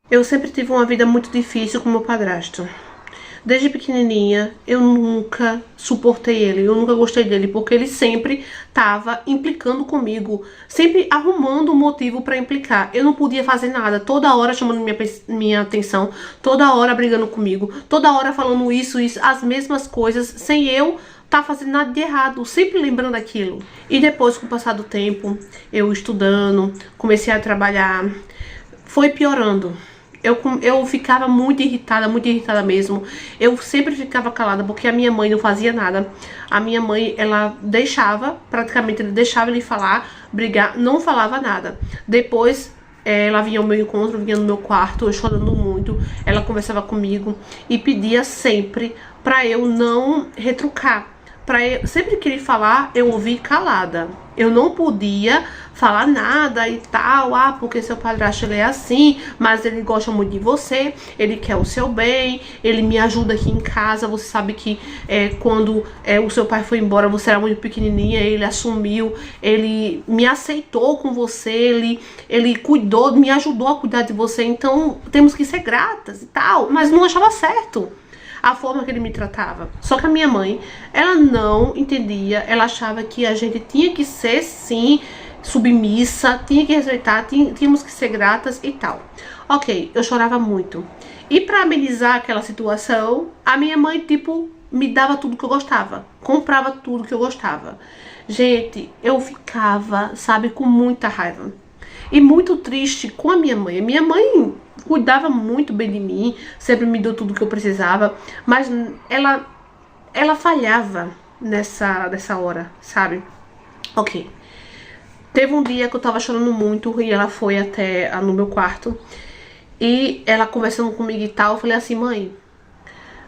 Eu sempre tive uma vida muito difícil com meu padrasto. Desde pequenininha, eu nunca suportei ele, eu nunca gostei dele, porque ele sempre tava implicando comigo, sempre arrumando um motivo pra implicar. Eu não podia fazer nada, toda hora chamando minha atenção, toda hora brigando comigo, toda hora falando isso, as mesmas coisas, sem eu tá fazendo nada de errado, sempre lembrando aquilo. E depois, com o passar do tempo, eu estudando, comecei a trabalhar, foi piorando. Eu ficava muito irritada mesmo. Eu sempre ficava calada porque a minha mãe não fazia nada. A minha mãe, ela deixava, praticamente ele deixava ele falar, brigar, não falava nada. Depois ela vinha ao meu encontro, vinha no meu quarto, eu chorando muito. Ela conversava comigo e pedia sempre pra eu não retrucar. Sempre que ele falar, eu ouvir calada. Eu não podia falar nada e tal, porque seu padrasto ele é assim, mas ele gosta muito de você, ele quer o seu bem, ele me ajuda aqui em casa. Você sabe que quando o seu pai foi embora, você era muito pequenininha, ele assumiu, ele me aceitou com você, ele cuidou, me ajudou a cuidar de você, então temos que ser gratas e tal, mas não achava certo a forma que ele me tratava. Só que a minha mãe, ela não entendia, ela achava que a gente tinha que ser, sim, submissa, tinha que respeitar, tínhamos que ser gratas e tal. Ok, eu chorava muito. E pra amenizar aquela situação, a minha mãe, tipo, me dava tudo que eu gostava, comprava tudo que eu gostava. Gente, eu ficava, sabe, com muita raiva e muito triste com a minha mãe. A minha mãe cuidava muito bem de mim, sempre me deu tudo que eu precisava, mas ela falhava nessa hora, sabe? Ok. Teve um dia que eu tava chorando muito e ela foi até no meu quarto e ela conversando comigo e tal, eu falei assim: mãe,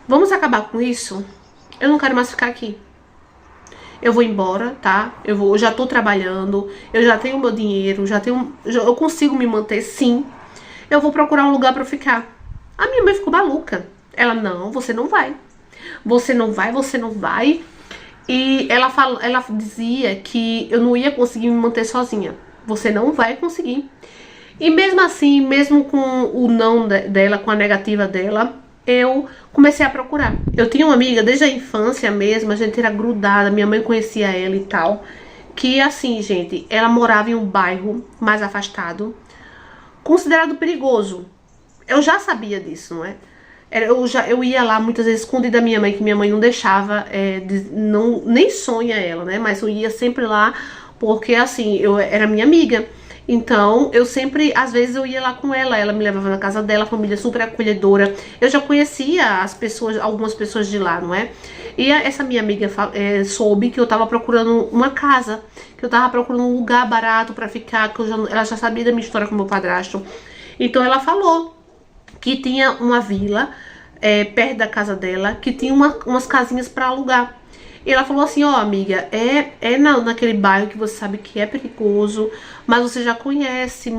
vamos acabar com isso? Eu não quero mais ficar aqui. Eu vou embora, tá? Eu já tô trabalhando, eu já tenho meu dinheiro, eu consigo me manter, sim. Eu vou procurar um lugar pra eu ficar. A minha mãe ficou maluca. Ela: não, você não vai. Você não vai, você não vai. E ela dizia que eu não ia conseguir me manter sozinha. Você não vai conseguir. E mesmo assim, mesmo com o não dela, com a negativa dela, eu comecei a procurar. Eu tinha uma amiga desde a infância mesmo, a gente era grudada, minha mãe conhecia ela e tal. Que assim, gente, ela morava em um bairro mais afastado, considerado perigoso. Eu já sabia disso, não é? Eu ia lá muitas vezes escondida da minha mãe, que minha mãe não deixava, nem sonha ela, né? Mas eu ia sempre lá, porque assim, eu era minha amiga. Então, eu sempre, às vezes eu ia lá com ela me levava na casa dela, família super acolhedora. Eu já conhecia as pessoas, algumas pessoas de lá, não é? E essa minha amiga soube que eu tava procurando uma casa, que eu tava procurando um lugar barato pra ficar, que ela já sabia da minha história com meu padrasto. Então ela falou que tinha uma vila perto da casa dela, que tinha umas casinhas pra alugar. E ela falou assim: ó, amiga, naquele bairro que você sabe que é perigoso, mas você já conhece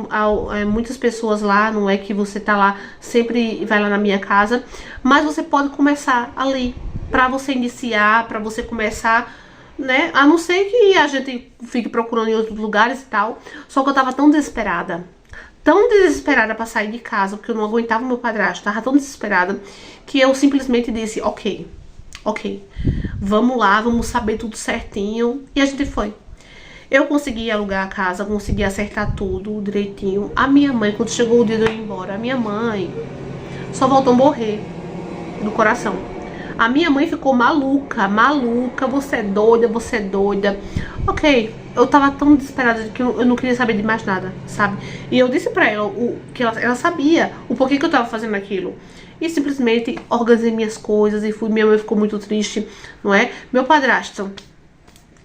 muitas pessoas lá, não é que você tá lá, sempre vai lá na minha casa, mas você pode começar ali, pra você iniciar, pra você começar, né, a não ser que a gente fique procurando em outros lugares e tal. Só que eu tava tão desesperada pra sair de casa, porque eu não aguentava o meu padrasto, tava tão desesperada, que eu simplesmente disse: ok, vamos lá, vamos saber tudo certinho. E a gente foi. Eu consegui alugar a casa, consegui acertar tudo direitinho. A minha mãe, quando chegou o dia de eu ir embora, a minha mãe só voltou a morrer do coração. A minha mãe ficou maluca, você é doida. Ok, eu tava tão desesperada que eu não queria saber de mais nada, sabe? E eu disse pra ela que ela sabia o porquê que eu tava fazendo aquilo. E simplesmente organizei minhas coisas e fui. Minha mãe ficou muito triste, não é? Meu padrasto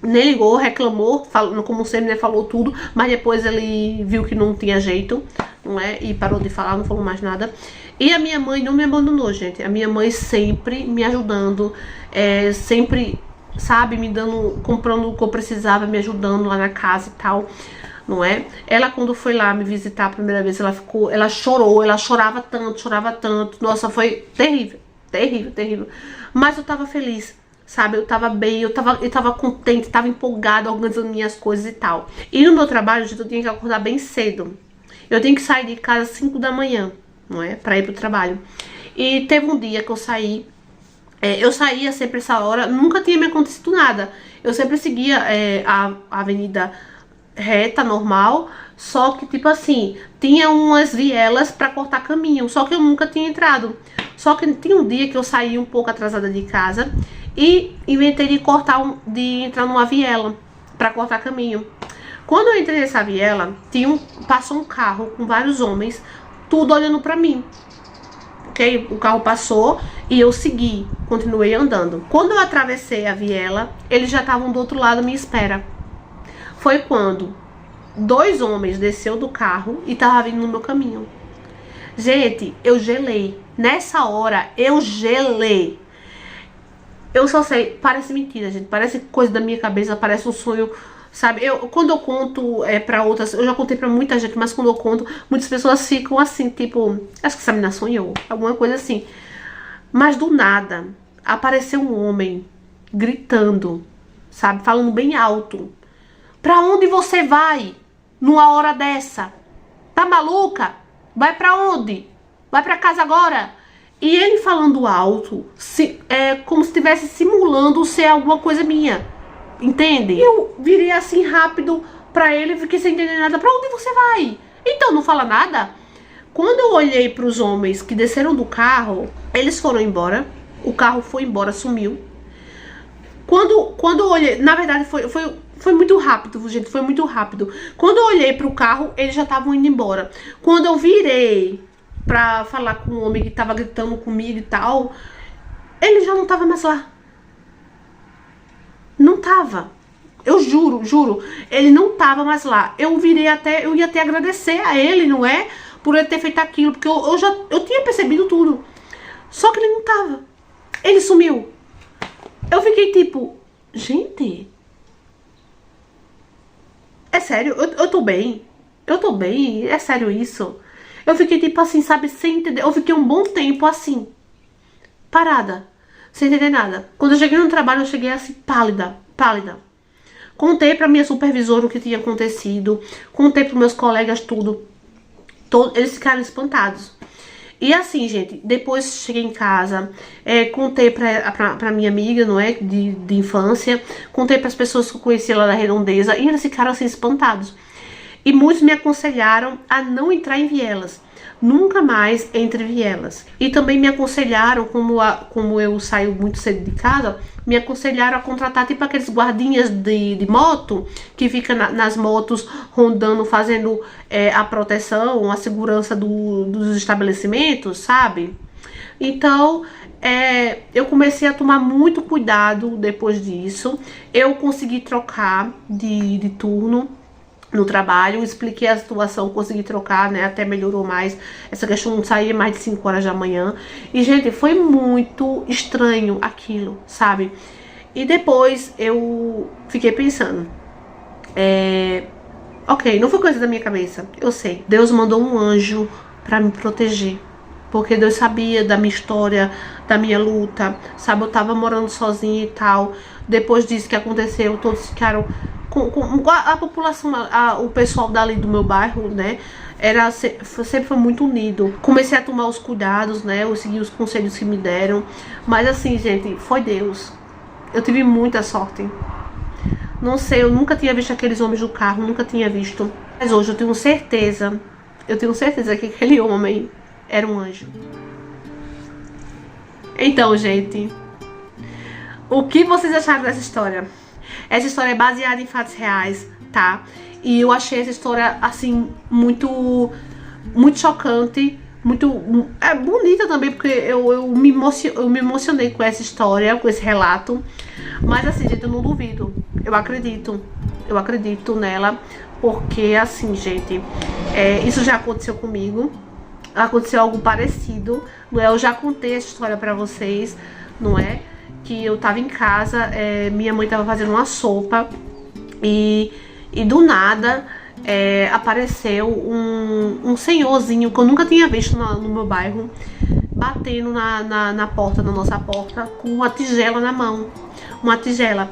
nem ligou, reclamou, falou, como sempre, né, falou tudo, mas depois ele viu que não tinha jeito, não é? E parou de falar, não falou mais nada. E a minha mãe não me abandonou, gente. A minha mãe sempre me ajudando, sempre, sabe, me dando, comprando o que eu precisava, me ajudando lá na casa e tal, não é? Ela, quando foi lá me visitar a primeira vez, ela chorou, ela chorava tanto. Nossa, foi terrível. Mas eu tava feliz, sabe? Eu tava bem, eu tava contente, tava empolgada, organizando minhas coisas e tal. E no meu trabalho, gente, eu tinha que acordar bem cedo. Eu tenho que sair de casa às 5 da manhã. não é? Pra ir pro trabalho. E teve um dia que eu saí, eu saía sempre essa hora, nunca tinha me acontecido nada. Eu sempre seguia a avenida reta, normal, só que tipo assim, tinha umas vielas pra cortar caminho, só que eu nunca tinha entrado. Só que tinha um dia que eu saí um pouco atrasada de casa e inventei de entrar numa viela pra cortar caminho. Quando eu entrei nessa viela, passou um carro com vários homens, tudo olhando pra mim. Ok? O carro passou e eu segui, continuei andando. Quando eu atravessei a viela, eles já estavam do outro lado à minha espera. Foi quando 2 homens desceu do carro e estavam vindo no meu caminho. Gente, eu gelei. Nessa hora, eu gelei. Eu só sei, parece mentira, gente. Parece coisa da minha cabeça, parece um sonho, sabe? Quando eu conto pra outras, eu já contei pra muita gente, mas quando eu conto, muitas pessoas ficam assim, tipo, acho que essa menina sonhou, alguma coisa assim. Mas do nada, apareceu um homem gritando, sabe? Falando bem alto. Pra onde você vai numa hora dessa? Tá maluca? Vai pra onde? Vai pra casa agora? E ele falando alto, como se estivesse simulando ser alguma coisa minha. Entende? Eu virei assim rápido pra ele, fiquei sem entender nada. Pra onde você vai? Então, não fala nada? Quando eu olhei pros homens que desceram do carro, eles foram embora. O carro foi embora, sumiu. Quando eu olhei, na verdade foi muito rápido, gente, foi muito rápido. Quando eu olhei pro carro, eles já estavam indo embora. Quando eu virei pra falar com o homem que tava gritando comigo e tal, ele já não tava mais lá. Não tava. Eu juro, ele não tava mais lá. Eu ia até agradecer a ele, não é? Por ele ter feito aquilo, porque eu tinha percebido tudo. Só que ele não tava. Ele sumiu. Eu fiquei tipo, gente, é sério, eu tô bem. Eu tô bem, é sério isso? Eu fiquei tipo assim, sabe, sem entender. Eu fiquei um bom tempo assim, parada, sem entender nada. Quando eu cheguei no trabalho, eu cheguei assim, pálida. Contei pra minha supervisora o que tinha acontecido. Contei pros meus colegas tudo. Eles ficaram espantados. E assim, gente, depois cheguei em casa, contei pra minha amiga, não é, de infância, contei pras pessoas que eu conhecia lá da Redondeza, e eles ficaram assim espantados. E muitos me aconselharam a não entrar em vielas, nunca mais entre vielas. E também me aconselharam, como eu saio muito cedo de casa, me aconselharam a contratar tipo aqueles guardinhas de moto, que fica nas motos rondando, fazendo a proteção, a segurança dos estabelecimentos, sabe? Então, eu comecei a tomar muito cuidado depois disso. Eu consegui trocar de turno no trabalho, expliquei a situação, consegui trocar, né, até melhorou mais essa questão, não saía mais de 5 horas da manhã, e gente, foi muito estranho aquilo, sabe? E depois eu fiquei pensando, ok, não foi coisa da minha cabeça, eu sei, Deus mandou um anjo pra me proteger, porque Deus sabia da minha história, da minha luta, sabe? Eu tava morando sozinha e tal, depois disso que aconteceu, todos ficaram com a população, o pessoal dali do meu bairro, né, sempre foi muito unido. Comecei a tomar os cuidados, né, eu segui os conselhos que me deram, mas assim, gente, foi Deus. Eu tive muita sorte. Não sei, eu nunca tinha visto aqueles homens do carro, nunca tinha visto. Mas hoje eu tenho certeza que aquele homem era um anjo. Então, gente, o que vocês acharam dessa história? Essa história é baseada em fatos reais, tá? E eu achei essa história, assim, muito chocante, muito bonita também, porque eu me emocionei com essa história, com esse relato. Mas assim, gente, eu não duvido. Eu acredito nela, porque assim, gente, isso já aconteceu comigo. Aconteceu algo parecido, não é? Eu já contei essa história pra vocês, não é? Que eu tava em casa, minha mãe tava fazendo uma sopa e do nada apareceu um senhorzinho que eu nunca tinha visto no meu bairro, batendo na porta, na nossa porta, com uma tigela na mão, uma tigela.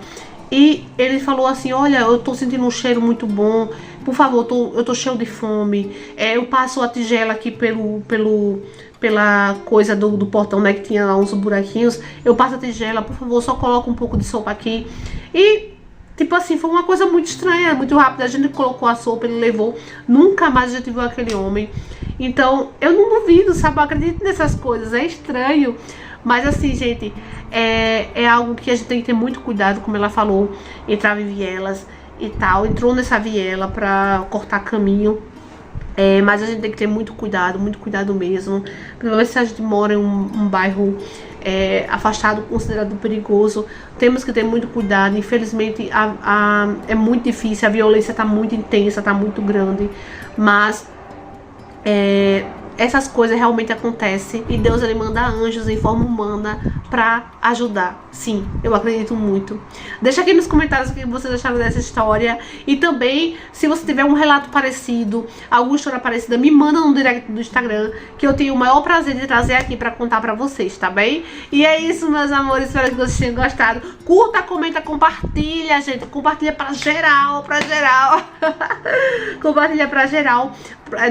E ele falou assim, olha, eu tô sentindo um cheiro muito bom, por favor, eu tô cheio de fome. Eu passo a tigela aqui pela coisa do portão, né, que tinha lá uns buraquinhos. Eu passo a tigela, por favor, só coloca um pouco de sopa aqui. E, tipo assim, foi uma coisa muito estranha, muito rápida. A gente colocou a sopa, ele levou. Nunca mais a gente viu aquele homem. Então, eu não duvido, sabe? Eu acredito nessas coisas, é estranho. Mas assim, gente, é algo que a gente tem que ter muito cuidado, como ela falou, entrar em vielas e tal. Entrou nessa viela pra cortar caminho. Mas a gente tem que ter muito cuidado mesmo. Principalmente se a gente mora em um bairro afastado, considerado perigoso. Temos que ter muito cuidado. Infelizmente, é muito difícil, a violência tá muito intensa, tá muito grande. Mas essas coisas realmente acontecem e Deus, ele manda anjos em forma humana pra ajudar. Sim, eu acredito muito. Deixa aqui nos comentários o que vocês acharam dessa história. E também, se você tiver um relato parecido, alguma história parecida, me manda no direct do Instagram, que eu tenho o maior prazer de trazer aqui pra contar pra vocês, tá bem? E é isso, meus amores, espero que vocês tenham gostado. Curta, comenta, compartilha, gente. Compartilha pra geral, compartilha pra geral,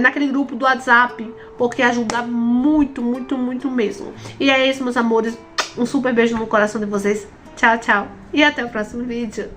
naquele grupo do WhatsApp, porque ajuda muito, muito, muito mesmo. E é isso, meus amores. Um super beijo no coração de vocês. Tchau, tchau. E até o próximo vídeo.